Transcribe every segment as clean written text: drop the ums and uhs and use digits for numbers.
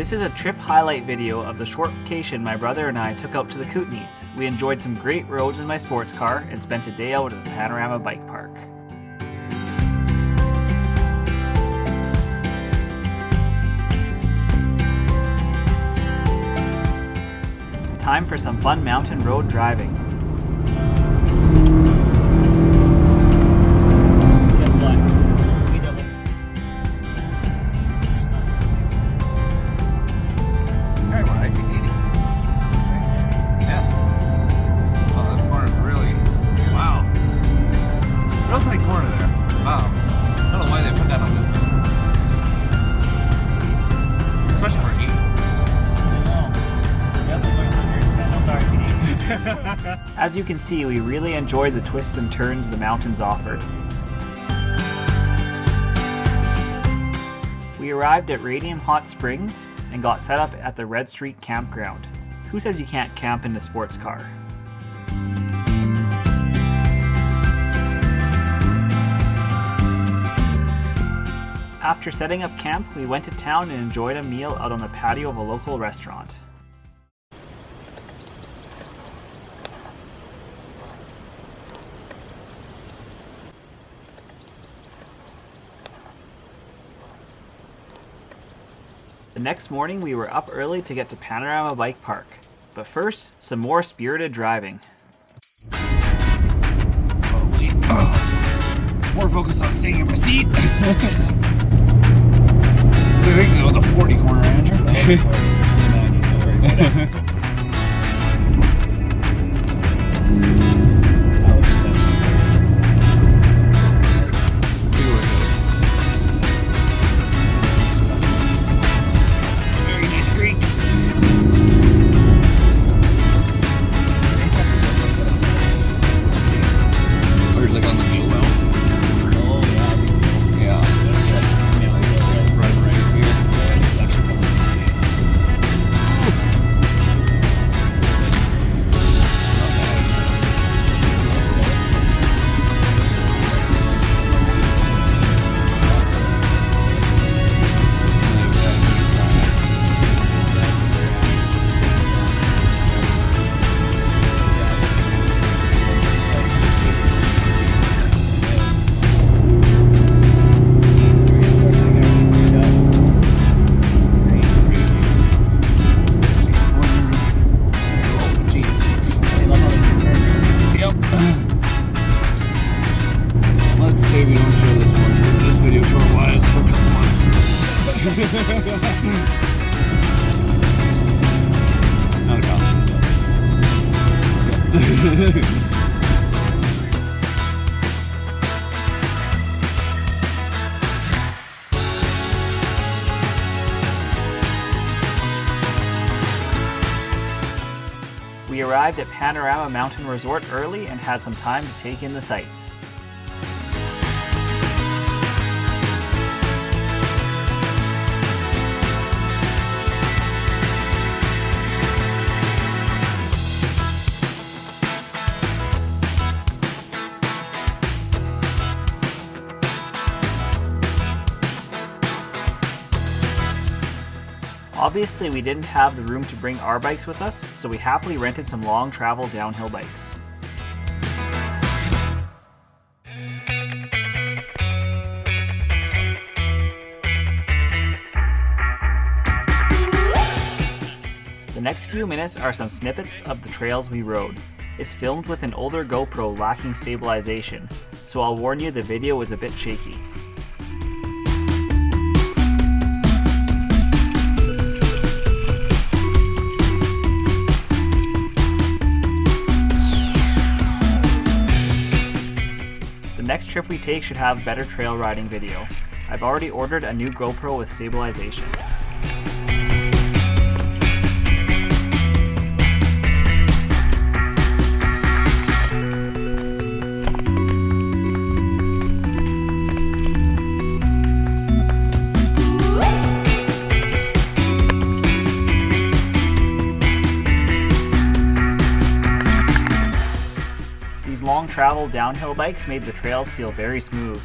This is a trip highlight video of the short vacation my brother and I took out to the Kootenays. We enjoyed some great roads in my sports car and spent a day out at the Panorama Bike Park. Time for some fun mountain road driving. Guess what? We double. Hey, we're icy 80. Yeah. Oh, this corner's really, wow. Real tight corner there. Wow. I don't know why they put that on this one. Especially for 80. As you can see, we really enjoyed the twists and turns the mountains offered. We arrived at Radium Hot Springs and got set up at the Red Street campground. Who says you can't camp in a sports car? After setting up camp, we went to town and enjoyed a meal out on the patio of a local restaurant. The next morning, we were up early to get to Panorama Bike Park. But first, some more spirited driving. More focused on staying in my seat. I think that was a 40 corner, Andrew. We arrived at Panorama Mountain Resort early and had some time to take in the sights. Obviously, we didn't have the room to bring our bikes with us, so we happily rented some long travel downhill bikes. The next few minutes are some snippets of the trails we rode. It's filmed with an older GoPro lacking stabilization, so I'll warn you the video is a bit shaky. The next trip we take should have better trail riding video. I've already ordered a new GoPro with stabilization. These long travel downhill bikes made the trails feel very smooth.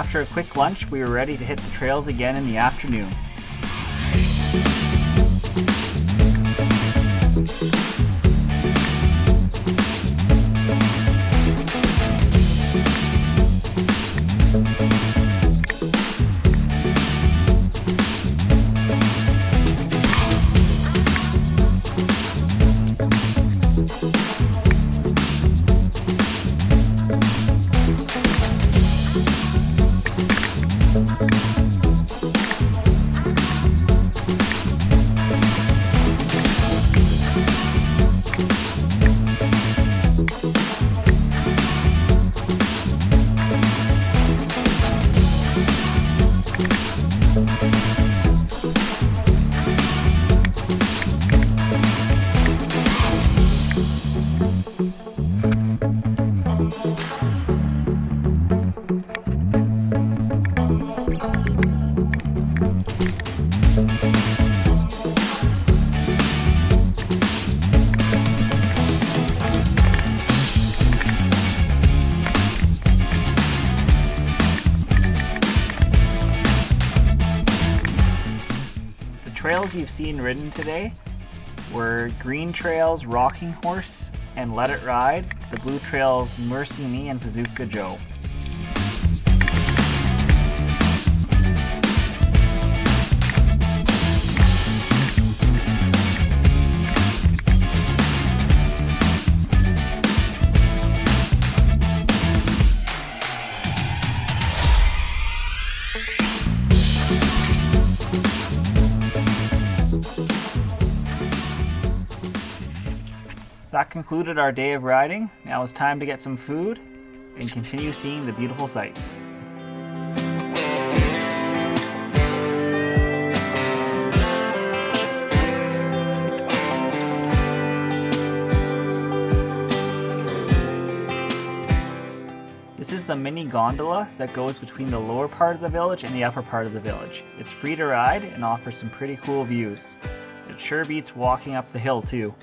After a quick lunch, we were ready to hit the trails again in the afternoon. Trails you've seen ridden today were Green Trail's Rocking Horse and Let It Ride, the Blue Trail's Mercy Me and Bazooka Joe. That concluded our day of riding. Now it's time to get some food and continue seeing the beautiful sights. This is the mini gondola that goes between the lower part of the village and the upper part of the village. It's free to ride and offers some pretty cool views. It sure beats walking up the hill too.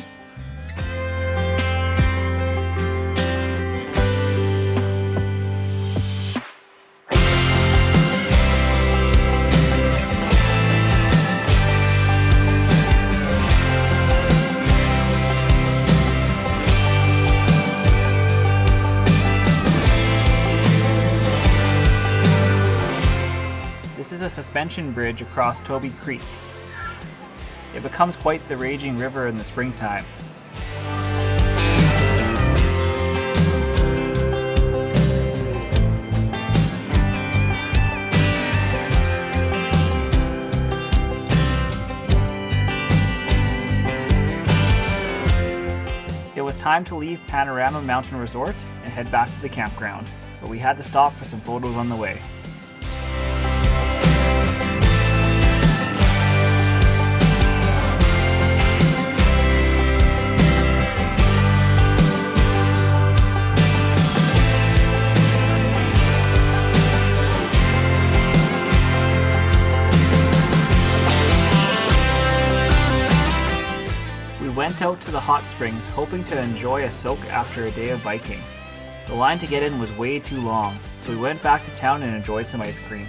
This is a suspension bridge across Toby Creek. It becomes quite the raging river in the springtime. It was time to leave Panorama Mountain Resort and head back to the campground, but we had to stop for some photos on the way. We went out to the hot springs hoping to enjoy a soak after a day of biking. The line to get in was way too long, so we went back to town and enjoyed some ice cream.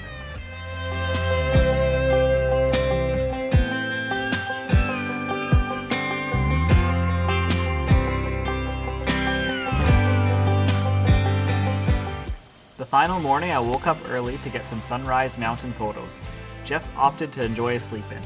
The final morning I woke up early to get some sunrise mountain photos. Jeff opted to enjoy a sleep in.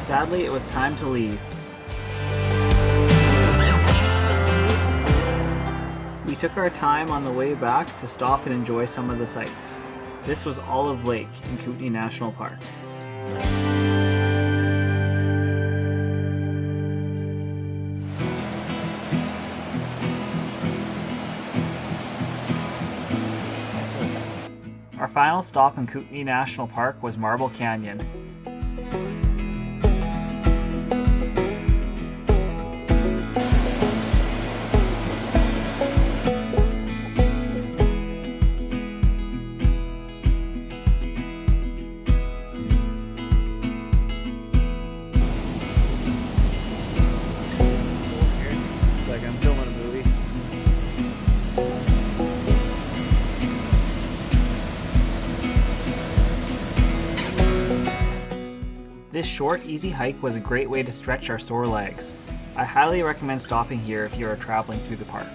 Sadly, it was time to leave. We took our time on the way back to stop and enjoy some of the sights. This was Olive Lake in Kootenays National Park. Our final stop in Kootenay National Park was Marble Canyon. It's like I'm filming a movie. This short, easy hike was a great way to stretch our sore legs. I highly recommend stopping here if you are traveling through the park.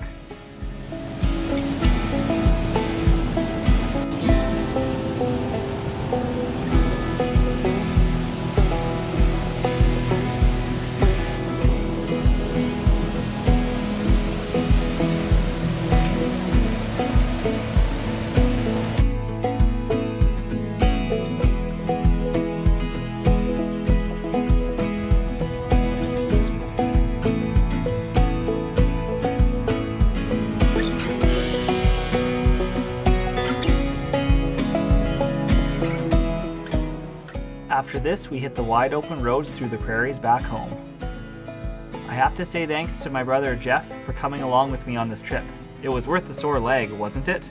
After this, we hit the wide open roads through the prairies back home. I have to say thanks to my brother Jeff for coming along with me on this trip. It was worth the sore leg, wasn't it?